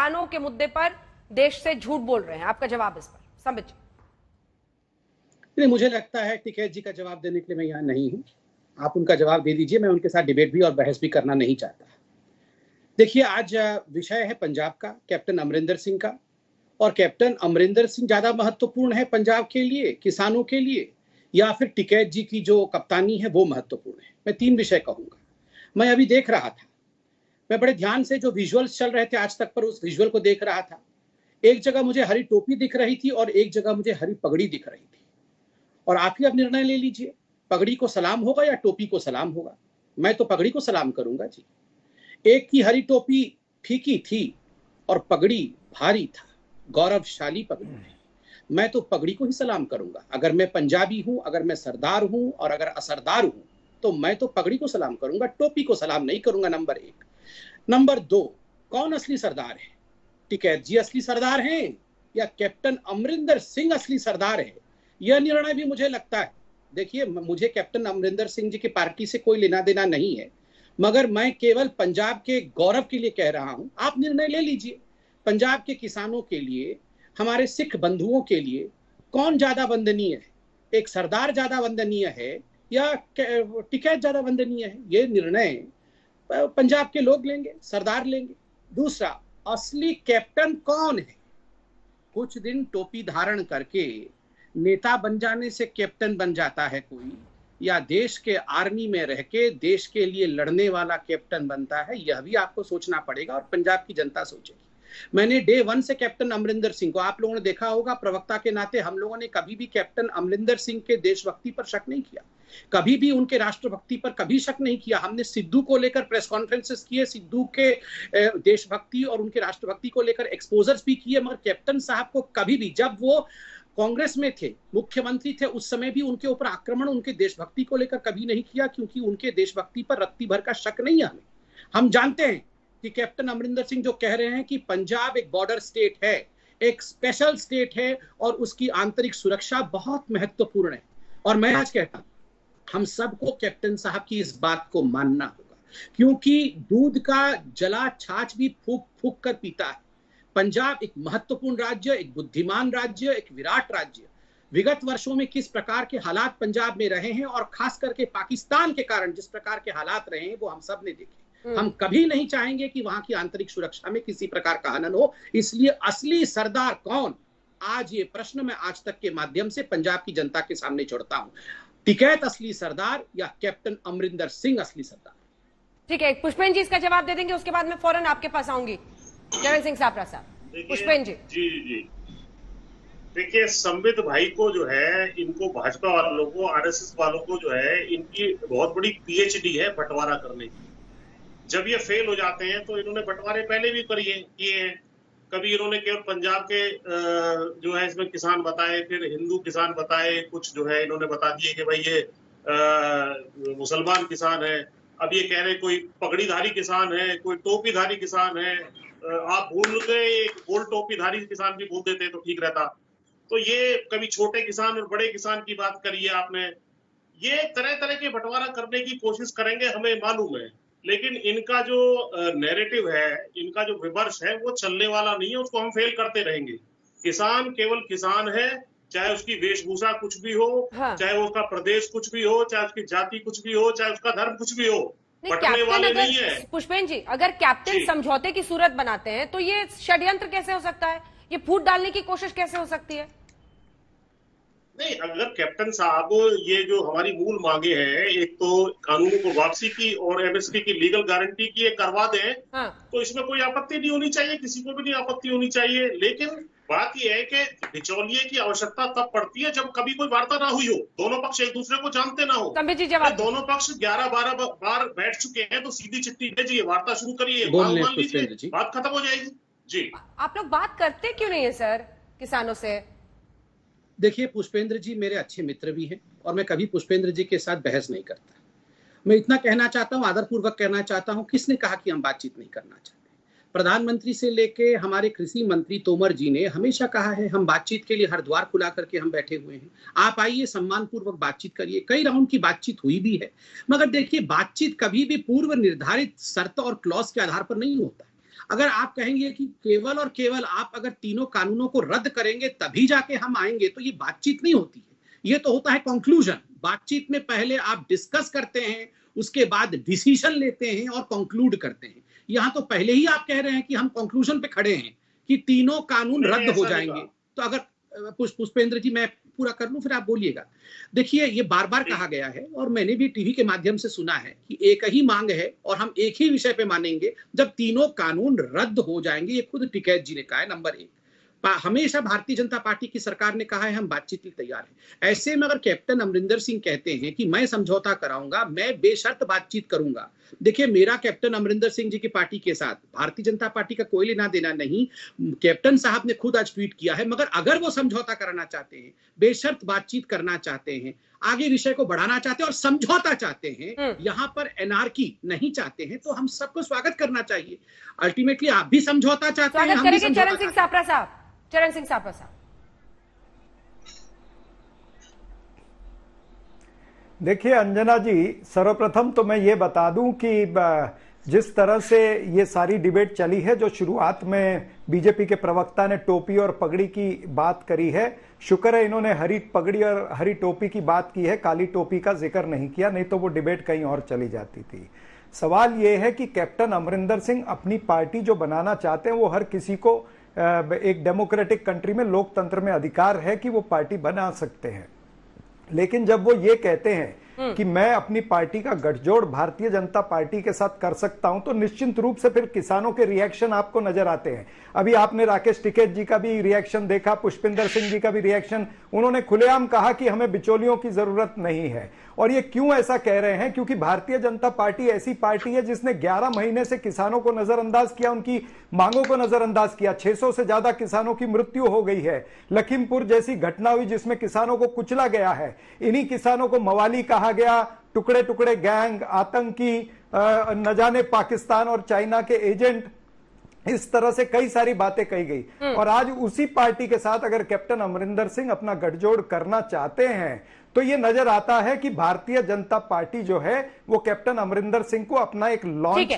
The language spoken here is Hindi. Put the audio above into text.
किसानों के मुद्दे पर देश से झूठ बोल रहे हैं। आपका जवाब इस पर, संबित जी। नहीं, मुझे लगता है टिकैत जी का जवाब देने के लिए मैं यहाँ नहीं हूँ। आप उनका जवाब दे दीजिए, मैं उनके साथ डिबेट भी और बहस भी करना नहीं चाहता। देखिए, आज विषय है पंजाब का, कैप्टन अमरिंदर सिंह का। और कैप्टन अमरिंदर सिंह ज्यादा महत्वपूर्ण है पंजाब के लिए, किसानों के लिए, या फिर टिकैत जी की जो कप्तानी है वो महत्वपूर्ण है? मैं 3 विषय कहूंगा। मैं अभी देख रहा था, मैं बड़े ध्यान से जो विजुअल्स चल रहे थे आज तक पर उस विजुअल को देख रहा था। एक जगह मुझे हरी टोपी दिख रही थी और एक जगह मुझे हरी पगड़ी दिख रही थी। और आप ही अब निर्णय ले लीजिए, पगड़ी को सलाम होगा या टोपी को सलाम होगा? मैं तो पगड़ी को सलाम करूंगा जी। एक की हरी टोपी फीकी थी और पगड़ी भारी था, गौरवशाली पगड़ी है। मैं तो पगड़ी को ही सलाम करूंगा। अगर मैं पंजाबी हूं, अगर मैं सरदार हूं और अगर असरदार हूं तो मैं तो पगड़ी को सलाम करूंगा, टोपी को सलाम नहीं करूंगा। नंबर 1। नंबर 2, कौन असली सरदार है? टिकैत जी असली सरदार हैं या कैप्टन अमरिंदर सिंह असली सरदार है? यह निर्णय भी मुझे लगता है, देखिए, मुझे कैप्टन अमरिंदर सिंह जी की पार्टी से कोई लेना देना नहीं है, मगर मैं केवल पंजाब के गौरव के लिए कह रहा हूं। आप निर्णय ले लीजिए, पंजाब के किसानों के लिए, हमारे सिख बंधुओं के लिए कौन ज्यादा वंदनीय है? एक सरदार ज्यादा वंदनीय है या टिकैत ज्यादा वंदनीय है? ये निर्णय पंजाब के लोग लेंगे, सरदार लेंगे। दूसरा, असली कैप्टन कौन है? कुछ दिन टोपी धारण करके नेता बन जाने से कैप्टन बन जाता है कोई, या देश के आर्मी में रह के देश के लिए लड़ने वाला कैप्टन बनता है? यह भी आपको सोचना पड़ेगा और पंजाब की जनता सोचेगी। मैंने डे 1 से कैप्टन अमरिंदर सिंह को, आप लोगों ने देखा होगा, प्रवक्ता के नाते हम लोगों ने कभी भी कैप्टन अमरिंदर सिंह के देशभक्ति पर शक नहीं किया, कभी भी उनके राष्ट्रभक्ति पर कभी शक नहीं किया। हमने सिद्धू को लेकर प्रेस कॉन्फ्रेंसेस किए, सिद्धू के देशभक्ति और उनके राष्ट्रभक्ति को लेकर एक्सपोजर्स भी किए, मगर कैप्टन साहब को कभी भी, जब वो कांग्रेस में थे, मुख्यमंत्री थे, उस समय भी उनके ऊपर आक्रमण उनके देशभक्ति को लेकर कभी नहीं किया, क्योंकि उनके देशभक्ति पर रत्ती भर का शक नहीं है हमें। हम जानते हैं कि कैप्टन अमरिंदर सिंह जो कह रहे हैं कि पंजाब एक बॉर्डर स्टेट है, एक स्पेशल स्टेट है और उसकी आंतरिक सुरक्षा बहुत महत्वपूर्ण है। और मैं आज कहता हूं, हम सबको कैप्टन साहब की इस बात को मानना होगा, क्योंकि दूध का जला छाछ भी फूक फूक कर पीता है। पंजाब एक महत्वपूर्ण राज्य, एक बुद्धिमान राज्य, एक विराट राज्य। विगत वर्षों में किस प्रकार के हालात पंजाब में रहे हैं और खास करके पाकिस्तान के कारण जिस प्रकार के हालात रहे हैं वो हम सब ने देखे। हम कभी नहीं चाहेंगे कि वहां की आंतरिक सुरक्षा में किसी प्रकार का हनन हो। इसलिए असली सरदार कौन? आज ये प्रश्न मैं आज तक के माध्यम से पंजाब की जनता के सामने छोड़ता हूं। टिकैत असली सरदार या कैप्टन अमरिंदर सिंह असली सरदार? ठीक है, पुष्पेन जी इसका जवाब दे देंगे, उसके बाद मैं फौरन आपके पास आऊंगी। जय सिंह सापरा साहब। पुष्पेन जी। जी देखिए, संबित भाई को जो है, इनको भाजपा वालों को, आरएसएस वालों को जो है, इनकी बहुत बड़ी पीएचडी है बंटवारा करने की। जब ये फेल हो जाते हैं तो इन्होंने बंटवारे पहले भी किए हैं। कभी इन्होंने केवल पंजाब के जो है इसमें किसान बताए, फिर हिंदू किसान बताए, कुछ जो है इन्होंने बता दिए कि भाई ये मुसलमान किसान है। अब ये कह रहे कोई पगड़ीधारी किसान है, कोई टोपीधारी किसान है। आप भूल गए, एक गोल टोपीधारी किसान भी बोल देते तो ठीक रहता। तो ये कभी छोटे किसान और बड़े किसान की बात करी है आपने। ये तरह तरह के बंटवारा करने की कोशिश करेंगे, हमें मालूम है, लेकिन इनका जो नैरेटिव है, इनका जो विमर्श है, वो चलने वाला नहीं है। उसको हम फेल करते रहेंगे। किसान केवल किसान है, चाहे उसकी वेशभूषा कुछ भी हो, हाँ। चाहे उसका प्रदेश कुछ भी हो, चाहे उसकी जाति कुछ भी हो, चाहे उसका धर्म कुछ भी हो, बंटने वाले नहीं है। पुष्पेन जी, अगर कैप्टन समझौते की सूरत बनाते हैं तो ये षड्यंत्र कैसे हो सकता है? ये फूट डालने की कोशिश कैसे हो सकती है? नहीं, अगर कैप्टन साहब ये जो हमारी मूल मांगे हैं, एक तो कानूनों को वापसी की और एमएसपी की लीगल गारंटी की, ये करवा दें, हाँ। तो इसमें कोई आपत्ति नहीं होनी चाहिए, किसी को भी नहीं आपत्ति होनी चाहिए। लेकिन बात यह है कि बिचौलिए की आवश्यकता तब पड़ती है जब कभी कोई वार्ता ना हुई हो, दोनों पक्ष एक दूसरे को जानते ना हो। दोनों पक्ष 11-12 बार बैठ चुके हैं तो सीधी चिट्ठी भेजिए, वार्ता शुरू करिए, मान लीजिए, बात खत्म हो जाएगी। जी, आप लोग बात करते क्यों नहीं है सर किसानों से? देखिए, पुष्पेंद्र जी मेरे अच्छे मित्र भी हैं और मैं कभी पुष्पेंद्र जी के साथ बहस नहीं करता। मैं इतना कहना चाहता हूं, आदरपूर्वक कहना चाहता हूं, किसने कहा कि हम बातचीत नहीं करना चाहते? प्रधानमंत्री से लेके हमारे कृषि मंत्री तोमर जी ने हमेशा कहा है हम बातचीत के लिए हर द्वार खुला करके हम बैठे हुए हैं। आप आइए, सम्मान पूर्वक बातचीत करिए। कई राउंड की बातचीत हुई भी है, मगर देखिए, बातचीत कभी भी पूर्व निर्धारित शर्त और क्लॉज के आधार पर नहीं होता। अगर आप कहेंगे कि केवल और केवल आप अगर तीनों कानूनों को रद्द करेंगे तभी जाके हम आएंगे, तो ये बातचीत नहीं होती है, ये तो होता है कंक्लूजन। बातचीत में पहले आप डिस्कस करते हैं, उसके बाद डिसीजन लेते हैं और कंक्लूड करते हैं। यहां तो पहले ही आप कह रहे हैं कि हम कंक्लूजन पे खड़े हैं कि तीनों कानून रद्द हो जाएंगे। तो अगर पुष्पेंद्र जी मैं पूरा कर लूं फिर आप बोलिएगा। देखिए, ये बार बार कहा गया है और मैंने भी टीवी के माध्यम से सुना है कि एक ही मांग है और हम एक ही विषय पे मानेंगे जब तीनों कानून रद्द हो जाएंगे। ये खुद टिकैत जी ने कहा है। नंबर एक, हमेशा भारतीय जनता पार्टी की सरकार ने कहा है हम बातचीत के लिए तैयार हैं। ऐसे में अगर कैप्टन अमरिंदर सिंह कहते हैं कि मैं समझौता कराऊंगा, मैं बेशर्त बातचीत करूंगा, देखिए मेरा कैप्टन अमरिंदर सिंह जी की पार्टी के साथ भारतीय जनता पार्टी का कोई लेना देना नहीं। कैप्टन साहब ने खुद आज ट्वीट किया है, मगर अगर वो समझौता कराना चाहते हैं, बेशर्त बातचीत करना चाहते हैं, आगे विषय को बढ़ाना चाहते हैं और समझौता चाहते हैं, यहाँ पर एनआरकी नहीं चाहते हैं, तो हम सबको स्वागत करना चाहिए। अल्टीमेटली आप भी समझौता चाहते हैं, हम भी समझौता। चरण सिंह सापरा साहब, चरण सिंह सापरा साहब, देखिए अंजना जी, सर्वप्रथम तो मैं ये बता दूं कि जिस तरह से ये सारी डिबेट चली है, जो शुरुआत में बीजेपी के प्रवक्ता ने टोपी और पगड़ी की बात करी है, शुक्र है इन्होंने हरी पगड़ी और हरी टोपी की बात की है, काली टोपी का जिक्र नहीं किया, नहीं तो वो डिबेट कहीं और चली जाती थी। सवाल ये है कि कैप्टन अमरिंदर सिंह अपनी पार्टी जो बनाना चाहते हैं, वो हर किसी को एक डेमोक्रेटिक कंट्री में, लोकतंत्र में अधिकार है कि वो पार्टी बना सकते हैं। लेकिन जब वो ये कहते हैं कि मैं अपनी पार्टी का गठजोड़ भारतीय जनता पार्टी के साथ कर सकता हूं, तो निश्चित रूप से फिर किसानों के रिएक्शन आपको नजर आते हैं। अभी आपने राकेश टिकैत जी का भी रिएक्शन देखा, पुष्पिंदर सिंह जी का भी रिएक्शन। उन्होंने खुलेआम कहा कि हमें बिचौलियों की जरूरत नहीं है। और ये क्यों ऐसा कह रहे हैं? क्योंकि भारतीय जनता पार्टी ऐसी पार्टी है जिसने 11 महीने से किसानों को नजरअंदाज किया, उनकी मांगों को नजरअंदाज किया। 600 से ज्यादा किसानों की मृत्यु हो गई है। लखीमपुर जैसी घटना हुई जिसमें किसानों को कुचला गया है। इन्हीं किसानों को मवाली कहा गया, टुकड़े टुकड़े गैंग, आतंकी, न जाने पाकिस्तान और चाइना के एजेंट, इस तरह से कई सारी बातें कही गई। और आज उसी पार्टी के साथ अगर कैप्टन अमरिंदर सिंह अपना गठजोड़ करना चाहते हैं, तो ये नजर आता है कि भारतीय जनता पार्टी जो है वो कैप्टन अमरिंदर सिंह को अपना एक लॉन्च